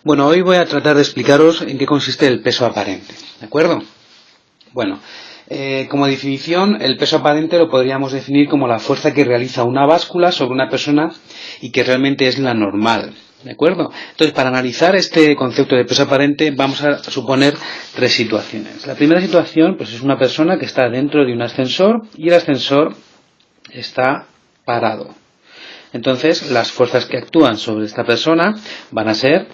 Bueno, hoy voy a tratar de explicaros en qué consiste el peso aparente, ¿de acuerdo? Bueno, como definición, el peso aparente lo podríamos definir como la fuerza que realiza una báscula sobre una persona y que realmente es la normal, ¿de acuerdo? Entonces, para analizar este concepto de peso aparente, vamos a suponer tres situaciones. La primera situación, pues es una persona que está dentro de un ascensor y el ascensor está parado. Entonces, las fuerzas que actúan sobre esta persona van a ser,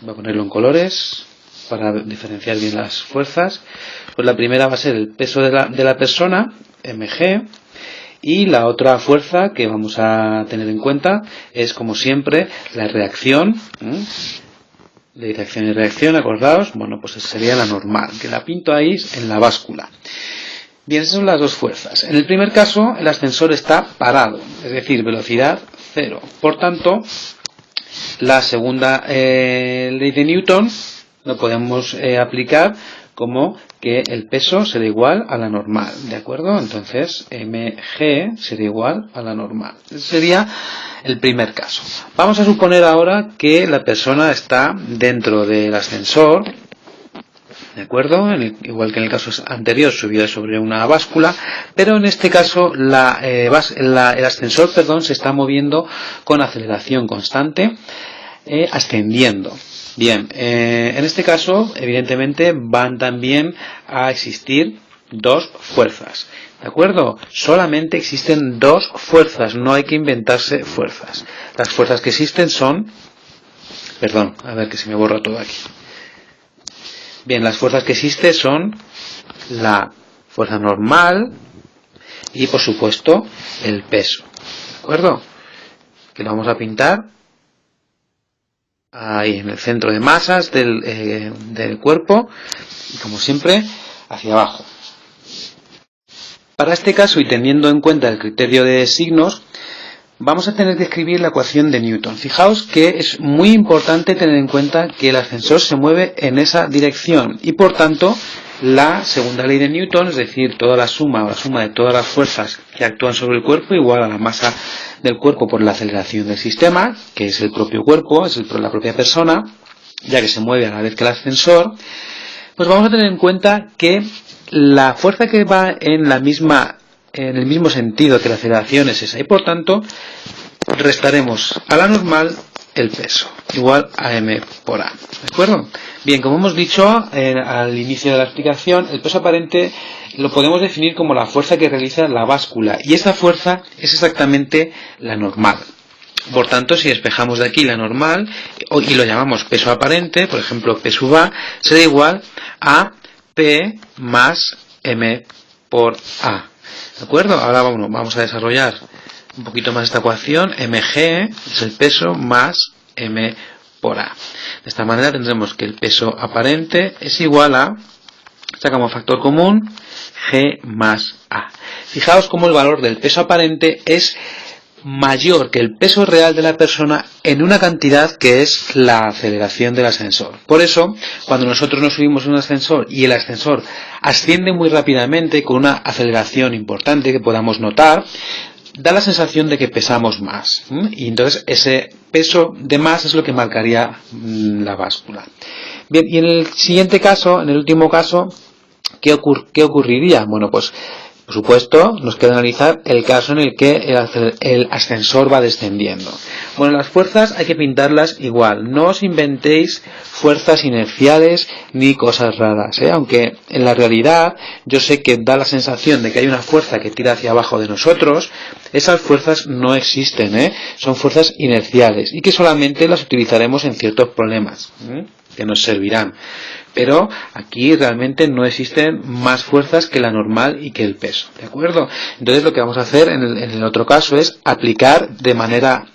voy a ponerlo en colores para diferenciar bien las fuerzas, pues la primera va a ser el peso de la persona, mg, y la otra fuerza que vamos a tener en cuenta es, como siempre, la reacción, de dirección y reacción, acordaos, bueno, pues sería la normal, que la pinto ahí en la báscula. Bien, esas son las dos fuerzas. En el primer caso, el ascensor está parado, es decir, velocidad cero. Por tanto, la segunda ley de Newton lo podemos aplicar como que el peso será igual a la normal, ¿de acuerdo? Entonces, mg será igual a la normal. Ese sería el primer caso. Vamos a suponer ahora que la persona está dentro del ascensor, ¿de acuerdo? Igual que en el caso anterior, subió sobre una báscula, pero en este caso el ascensor, se está moviendo con aceleración constante, ascendiendo. Bien, en este caso, evidentemente, van también a existir dos fuerzas, ¿de acuerdo? Solamente existen dos fuerzas, no hay que inventarse fuerzas. Las fuerzas que existen son, perdón, a ver que se me borra todo aquí. Bien, las fuerzas que existen son la fuerza normal y, por supuesto, el peso, ¿de acuerdo? Que lo vamos a pintar ahí en el centro de masas del cuerpo y, como siempre, hacia abajo. Para este caso, y teniendo en cuenta el criterio de signos, vamos a tener que escribir la ecuación de Newton. Fijaos que es muy importante tener en cuenta que el ascensor se mueve en esa dirección y, por tanto, la segunda ley de Newton, es decir, toda la suma de todas las fuerzas que actúan sobre el cuerpo igual a la masa del cuerpo por la aceleración del sistema, que es el propio cuerpo, es la propia persona, ya que se mueve a la vez que el ascensor. Pues vamos a tener en cuenta que la fuerza que va en el mismo sentido que la aceleración es esa, y por tanto restaremos a la normal el peso, igual a m por a, ¿de acuerdo? Bien, como hemos dicho al inicio de la explicación, el peso aparente lo podemos definir como la fuerza que realiza la báscula, y esa fuerza es exactamente la normal. Por tanto, si despejamos de aquí la normal y lo llamamos peso aparente, por ejemplo, P sub A, será igual a P más m por a. ¿De acuerdo? Ahora vamos a desarrollar un poquito más esta ecuación. mg es el peso más m por a. De esta manera tendremos que el peso aparente es igual a, sacamos factor común, g más a. Fijaos cómo el valor del peso aparente es mayor que el peso real de la persona en una cantidad que es la aceleración del ascensor. Por eso, cuando nosotros nos subimos en un ascensor y el ascensor asciende muy rápidamente con una aceleración importante que podamos notar, da la sensación de que pesamos más. Y entonces ese peso de más es lo que marcaría la báscula. Bien, y en el siguiente caso, en el último caso, ¿qué ocurriría? Bueno, pues por supuesto, nos queda analizar el caso en el que el ascensor va descendiendo. Bueno, las fuerzas hay que pintarlas igual. No os inventéis fuerzas inerciales ni cosas raras, aunque en la realidad yo sé que da la sensación de que hay una fuerza que tira hacia abajo de nosotros. Esas fuerzas no existen, son fuerzas inerciales y que solamente las utilizaremos en ciertos problemas que nos servirán. Pero aquí realmente no existen más fuerzas que la normal y que el peso, ¿de acuerdo? Entonces lo que vamos a hacer en el otro caso es aplicar de manera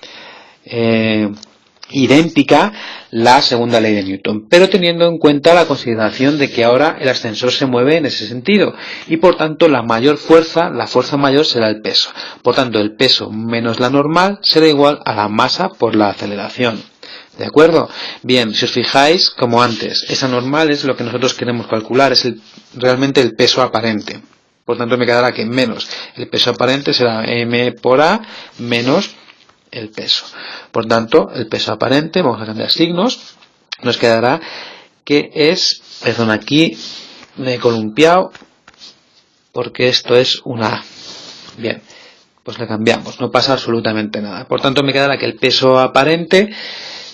idéntica la segunda ley de Newton, pero teniendo en cuenta la consideración de que ahora el ascensor se mueve en ese sentido y por tanto la fuerza mayor será el peso. Por tanto, el peso menos la normal será igual a la masa por la aceleración. ¿De acuerdo? Bien, si os fijáis, como antes, esa normal es lo que nosotros queremos calcular, es realmente el peso aparente. Por tanto, me quedará que menos el peso aparente será m por a menos el peso. Por tanto, el peso aparente, vamos a cambiar signos, nos quedará que es, perdón, aquí me he columpiado porque esto es una A. Bien, pues le cambiamos, no pasa absolutamente nada. Por tanto, me quedará que el peso aparente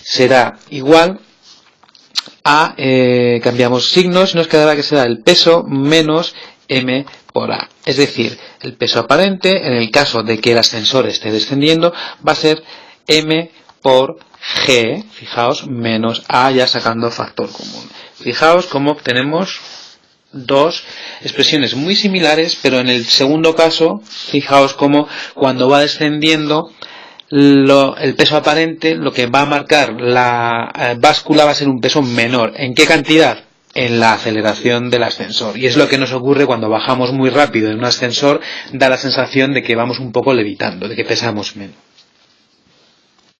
será igual a, cambiamos signos y nos quedará que será el peso menos m por a. Es decir, el peso aparente, en el caso de que el ascensor esté descendiendo, va a ser m por g, fijaos, menos a, ya sacando factor común. Fijaos cómo obtenemos dos expresiones muy similares, pero en el segundo caso, fijaos cómo cuando va descendiendo, el peso aparente, lo que va a marcar la báscula va a ser un peso menor. ¿En qué cantidad? En la aceleración del ascensor. Y es lo que nos ocurre cuando bajamos muy rápido en un ascensor, da la sensación de que vamos un poco levitando, de que pesamos menos.